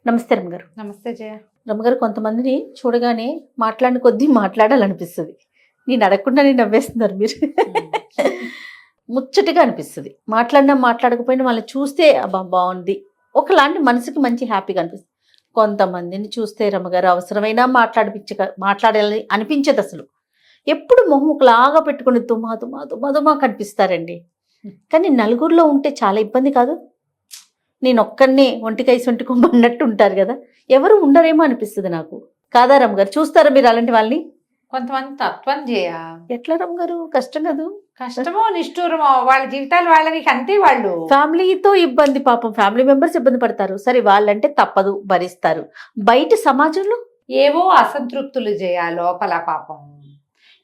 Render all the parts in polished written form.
నమస్తే రమ్మగారు. నమస్తే జయ. రమ్మగారు, కొంతమందిని చూడగానే మాట్లాడిన కొద్దీ మాట్లాడాలనిపిస్తుంది. నేను అడగకుండానే నవ్వేస్తున్నారు మీరు. ముచ్చటగా అనిపిస్తుంది. మాట్లాడినా మాట్లాడకపోయినా వాళ్ళని చూస్తే అబ్బా బాగుంది, ఒకలాంటి మనసుకి మంచి హ్యాపీగా అనిపిస్తుంది. కొంతమందిని చూస్తే రమ్మగారు అవసరమైనా మాట్లాడాలని అనిపించదు అసలు. ఎప్పుడు మొహం ఒకలాగా పెట్టుకుని దుమా దుమా దుమా దుమా కనిపిస్తారండి. కానీ నలుగురిలో ఉంటే చాలా ఇబ్బంది కాదు? నేను ఒక్కడినే ఒంటికైసి ఒంటికొమ్మన్నట్టు ఉంటారు కదా, ఎవరు ఉండరేమో అనిపిస్తుంది నాకు. కాదా రమ్మగారు? చూస్తారా మీరు అలాంటి వాళ్ళని? కొంతమంది తత్వం జయ. ఎట్లా రమ్మగారు? కష్టం కదా. కష్టమో నిష్ఠూరమో వాళ్ళ జీవితాలు వాళ్ళని అంతే. వాళ్ళు ఫ్యామిలీతో ఇబ్బంది, పాపం ఫ్యామిలీ మెంబర్స్ ఇబ్బంది పడతారు. సరే వాళ్ళంటే తప్పదు, భరిస్తారు. బయట సమాజంలో ఏవో అసంతృప్తులు జయ. లోపల పాపం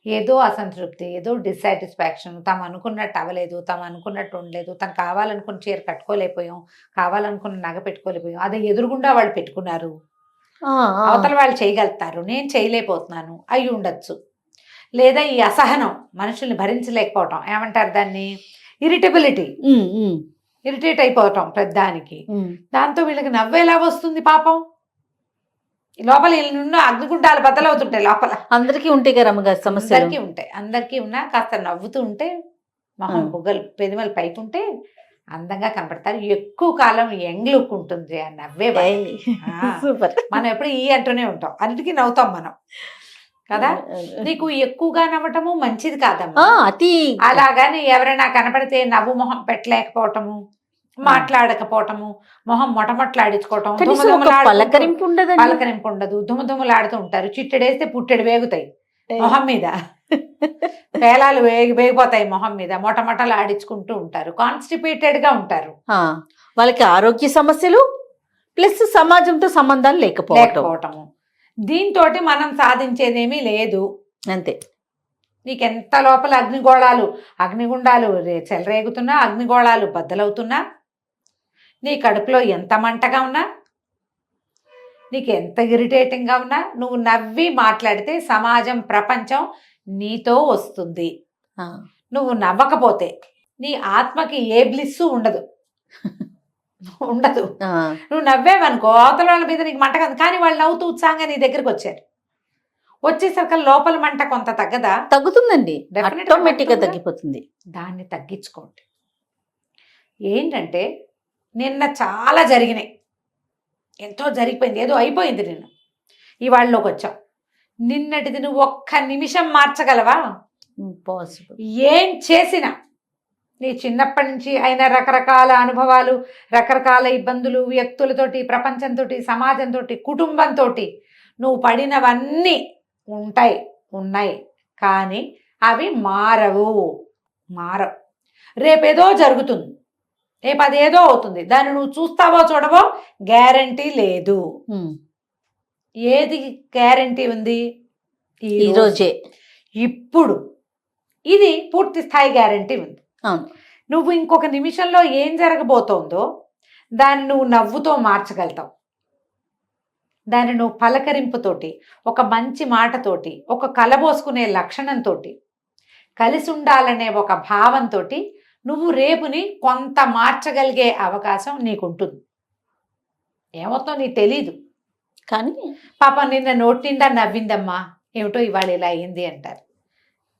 ఏదో అసంతృప్తి, ఏదో డిస్సాటిస్ఫాక్షన్. తాము అనుకున్నట్టు అవ్వలేదు, తాము అనుకున్నట్టు ఉండలేదు, తను కావాలనుకున్న చీర కట్టుకోలేకపోయాం, కావాలనుకున్న నగ పెట్టుకోలేకపోయాం. అదే ఎదురుగుండా వాళ్ళు పెట్టుకున్నారు, అవతల వాళ్ళు చేయగలుగుతారు, నేను చేయలేకపోతున్నాను అయి ఉండొచ్చు. లేదా ఈ అసహనం, మనుషుల్ని భరించలేకపోవటం, ఏమంటారు దాన్ని, ఇరిటబిలిటీ, ఇరిటేట్ అయిపోవటం పెద్దానికి. దాంతో వీళ్ళకి నవ్వేలా వస్తుంది పాపం. లోపల వీళ్ళ అగ్నిగుండాలు బద్దలవుతుంటాయి. లోపల అందరికీ ఉంటాయి కదా రమ్మగారు సమస్యలు. అందరికీ ఉంటాయి. అందరికీ ఉన్నా కాస్త నవ్వుతూ ఉంటే, మొహం బుగ్గలు పెదిమలు పైకి ఉంటే అందంగా కనపడతారు. ఎక్కువ కాలం యంగ్ లుక్ ఉంటుంది ఆ నవ్వే. సూపర్. మనం ఎప్పుడు ఈ అంటూనే ఉంటాం, అన్నిటికీ నవ్వుతాం మనం కదా. నీకు ఎక్కువగా నవ్వటము మంచిది కాదమ్మా. అతి అలాగని ఎవరైనా కనపడితే నవ్వు మొహం పెట్టలేకపోవటము, మాట్లాడకపోవటము, మొహం మొటమొట్లాడించుకోవటం, పలకరింపు ఉండదు, దుమదుమలాడుతూ ఉంటారు. చిట్టెడేస్తే పుట్టెడు వేగుతాయి మొహం మీద, పేలాలు వేగిపోతాయి మొహం మీద, మొటమొటలు ఆడించుకుంటూ ఉంటారు. కాన్స్టిపేటెడ్ గా ఉంటారు. వాళ్ళకి ఆరోగ్య సమస్యలు ప్లస్ సమాజంతో సంబంధాలు లేకపోవటము. దీంతో మనం సాధించేదేమీ లేదు. అంతే. నీకెంత లోపల అగ్నిగుండాలు చెలరేగుతున్నా, అగ్నిగోళాలు బద్దలవుతున్నా, నీ కడుపులో ఎంత మంటగా ఉన్నా, నీకు ఎంత ఇరిటేటింగ్గా ఉన్నా, నువ్వు నవ్వి మాట్లాడితే సమాజం, ప్రపంచం నీతో వస్తుంది. నువ్వు నవ్వకపోతే నీ ఆత్మకి ఏ బ్లిస్సు ఉండదు. నువ్వు నవ్వేవనుకో అవతల వాళ్ళ మీద నీకు మంట కాదు. కానీ వాళ్ళు నవ్వుతూ ఉత్సాహంగా నీ దగ్గరికి వచ్చేసరికి లోపల మంట కొంత తగ్గుతుందండి, ఆటోమేటిక్గా తగ్గిపోతుంది. దాన్ని తగ్గించుకోండి. ఏంటంటే నిన్న చాలా జరిగినాయి, ఎంతో జరిగిపోయింది, ఏదో అయిపోయింది. నిన్ను ఇవాళలోకి వచ్చావు. నిన్నటిది నువ్వు ఒక్క నిమిషం మార్చగలవా? పాసిబుల్. ఏం చేసినా నీ చిన్నప్పటి నుంచి అయిన రకరకాల అనుభవాలు, రకరకాల ఇబ్బందులు, వ్యక్తులతోటి, ప్రపంచంతో, సమాజంతో, కుటుంబంతో నువ్వు పడినవన్నీ ఉన్నాయి. కానీ అవి మారవు. రేపేదో జరుగుతుంది, రేపు అదేదో అవుతుంది. దాన్ని నువ్వు చూస్తావో చూడవో గ్యారంటీ లేదు. ఏది గ్యారంటీ ఉంది? ఈరోజే, ఇప్పుడు. ఇది పూర్తి స్థాయి గ్యారంటీ ఉంది. నువ్వు ఇంకొక నిమిషంలో ఏం జరగబోతోందో దాన్ని నువ్వు నవ్వుతో మార్చగలుగుతావు. దాన్ని నువ్వు పలకరింపుతోటి, ఒక మంచి మాటతోటి, ఒక కలబోసుకునే లక్షణంతో, కలిసి ఉండాలనే ఒక భావంతో నువ్వు రేపుని కొంత మార్చగలిగే అవకాశం నీకుంటుంది. ఏమవుతుందో నీకు తెలీదు. కానీ పాపం నిన్న నోటి నిండా నవ్విందమ్మా, ఏమిటో ఇవాళ ఇలా అయింది అంటారు.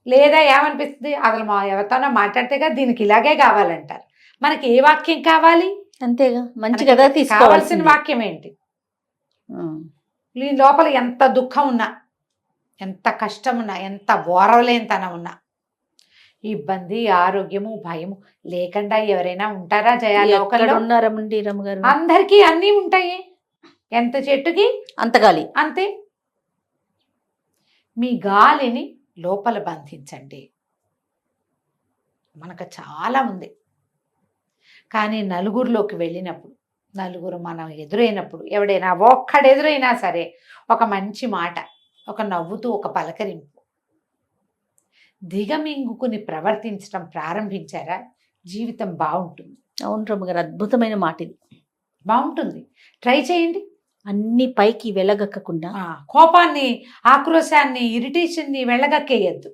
లేదా ఏమనిపిస్తుంది, అసలు ఎవరితోనో మాట్లాడితేగా దీనికి ఇలాగే కావాలంటారు. మనకి ఏ వాక్యం కావాలి? అంతేగా, మంచి కదా కావాల్సిన వాక్యం ఏంటి? నీ లోపల ఎంత దుఃఖం ఉన్నా, ఎంత కష్టం ఉన్నా, ఎంత ఓరవలేనితనం ఉన్నా, ఇబ్బంది, ఆరోగ్యము, భయము లేకుండా ఎవరైనా ఉంటారా జయాలు? ఉన్నారమండి రమ్మగారు. అందరికీ అన్నీ ఉంటాయి. ఎంత చెట్టుకి అంత గాలి. అంతే. మీ గాలిని లోపల బంధించండి. మనకు చాలా ఉంది. కానీ నలుగురిలోకి వెళ్ళినప్పుడు, నలుగురు మనం ఎదురైనప్పుడు, ఎవడైనా ఒక్కడు ఎదురైనా సరే ఒక మంచి మాట, ఒక నవ్వుతూ, ఒక పలకరింపు, దిగమింగుకుని ప్రవర్తించడం ప్రారంభించారా, జీవితం బాగుంటుంది. అవును రమ్మగారు, అద్భుతమైన మాట ఇది. బాగుంటుంది, ట్రై చేయండి. అన్ని పైకి వెళ్ళగక్కకుండా కోపాన్ని, ఆక్రోశాన్ని, ఇరిటేషన్ని వెళ్ళగక్కేయద్దు.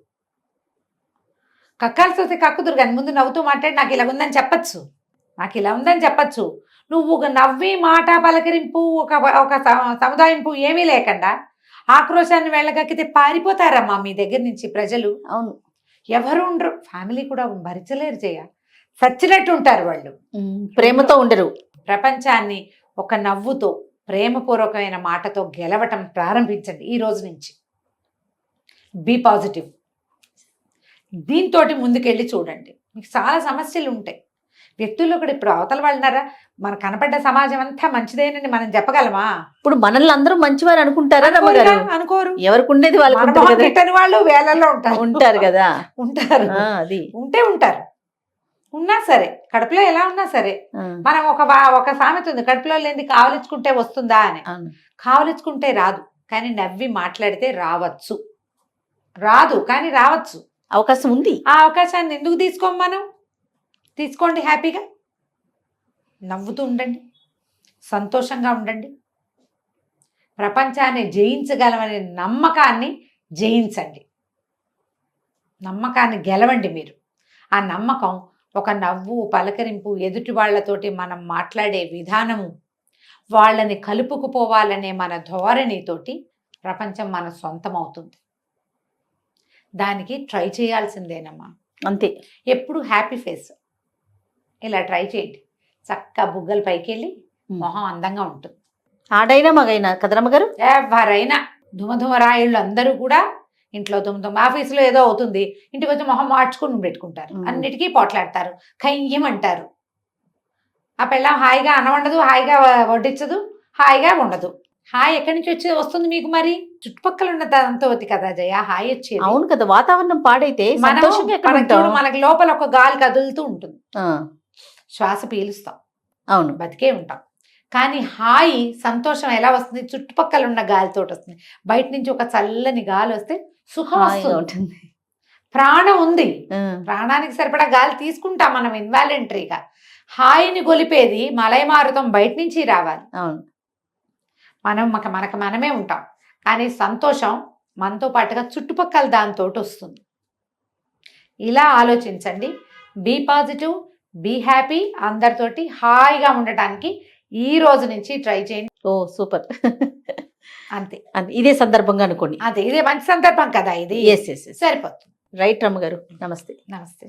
కక్కాల్సి వస్తే కక్కుదురు, కానీ ముందు నవ్వుతూ మాట్లాడి నాకు ఇలా ఉందని చెప్పచ్చు. నాకు ఇలా ఉందని చెప్పచ్చు. నువ్వు ఒక నవ్వి మాట పలకరింపు ఒక ఒక సముదాయింపు ఏమీ లేకుండా ఆక్రోశాన్ని వెళ్ళగక్కితే పారిపోతారమ్మా మీ దగ్గర నుంచి ప్రజలు. అవును. ఎవరు ఉండరు, ఫ్యామిలీ కూడా భరించలేరు జయ, చచ్చినట్టు ఉంటారు వాళ్ళు. ప్రేమతో ఉండరు. ప్రపంచాన్ని ఒక నవ్వుతో ప్రేమపూర్వకమైన మాటతో గెలవటం ప్రారంభించండి ఈ రోజు నుంచి. Be positive. దీంతో ముందుకెళ్ళి చూడండి. మీకు చాలా సమస్యలు ఉంటాయి వ్యక్తుల్లో కూడా. ఇప్పుడు అవతల వాళ్ళన్నారా, మన కనపడ్డ సమాజం అంతా మంచిదేనని మనం చెప్పగలమా? ఇప్పుడు మనల్ని అందరూ మంచివారు అనుకుంటారా రమ్మగారు? అనుకోరు. ఎవరికి ఉండేది వాళ్ళకి వాళ్ళు వేలల్లో ఉంటారు కదా. ఉంటారు, అది ఉంటారు. ఉన్నా సరే, కడుపులో ఎలా ఉన్నా సరే, మనం ఒక సామెత ఉంది, కడుపులో లేని కావలించుకుంటే వస్తుందా అని. కావలించుకుంటే రాదు, కానీ నవ్వి మాట్లాడితే రావచ్చు. రాదు కానీ రావచ్చు, అవకాశం ఉంది. ఆ అవకాశాన్ని ఎందుకు తీసుకోము మనం? తీసుకోండి, హ్యాపీగా నవ్వుతూ ఉండండి, సంతోషంగా ఉండండి. ప్రపంచాన్ని జయించగలమనే నమ్మకాన్ని జయించండి, నమ్మకాన్ని గెలవండి మీరు. ఆ నమ్మకం ఒక నవ్వు, పలకరింపు, ఎదుటి వాళ్ళతోటి మనం మాట్లాడే విధానము, వాళ్ళని కలుపుకుపోవాలనే మన ధోరణితోటి ప్రపంచం మన సొంతం అవుతుంది. దానికి ట్రై చేయాల్సిందేనమ్మా, అంతే. ఎప్పుడు హ్యాపీ ఫేస్ ఇలా ట్రై చేయండి. చక్కగా బుగ్గలు పైకి వెళ్ళి మొహం అందంగా ఉంటుంది. ఆడైనా మగైనా కదరమ్మగారు, ఎవరైనా ధుమధుమ రాయిళ్ళు అందరూ కూడా ఇంట్లో ఆఫీసులో ఏదో అవుతుంది, ఇంటికి వచ్చి మొహం మార్చుకుని పెట్టుకుంటారు, అన్నిటికీ పోట్లాడతారు, కయ్యమంటారు. ఆ పిల్లం హాయిగా అనవండదు, హాయిగా వడ్డించదు, హాయిగా ఉండదు. హాయి ఎక్కడి నుంచి వస్తుంది మీకు? మరి చుట్టుపక్కల ఉన్న దాంతో కదా జయ హాయి వచ్చేది. అవును కదా, వాతావరణం పాడైతే మనకి లోపల ఒక గాలి కదులుతూ ఉంటుంది, శ్వాస పీలుస్తాం, అవును, బతికే ఉంటాం. కానీ హాయి, సంతోషం ఎలా వస్తుంది? చుట్టుపక్కల ఉన్న గాలితో వస్తుంది. బయట నుంచి ఒక చల్లని గాలి వస్తే సుఖం వస్తుంది, ప్రాణం ఉంది. ప్రాణానికి సరిపడా గాలి తీసుకుంటాం మనం ఇన్వాలంటరీగా. హాయిని గొలిపేది మలయమారుతం బయట నుంచి రావాలి. అవును, మనకు మనమే ఉంటాం, కానీ సంతోషం మనతో పాటుగా చుట్టుపక్కల దాంతో వస్తుంది. ఇలా ఆలోచించండి. Be positive, be happy. అందరితోటి హాయిగా ఉండటానికి ఈ రోజు నుంచి ట్రై చేయండి. Oh super. అంతే, ఇదే సందర్భంగా అనుకోండి. అదే, ఇదే మంచి సందర్భం కదా ఇది. ఎస్ ఎస్, సరిపోతుంది. రైట్ రమ్మగారు, నమస్తే. నమస్తే.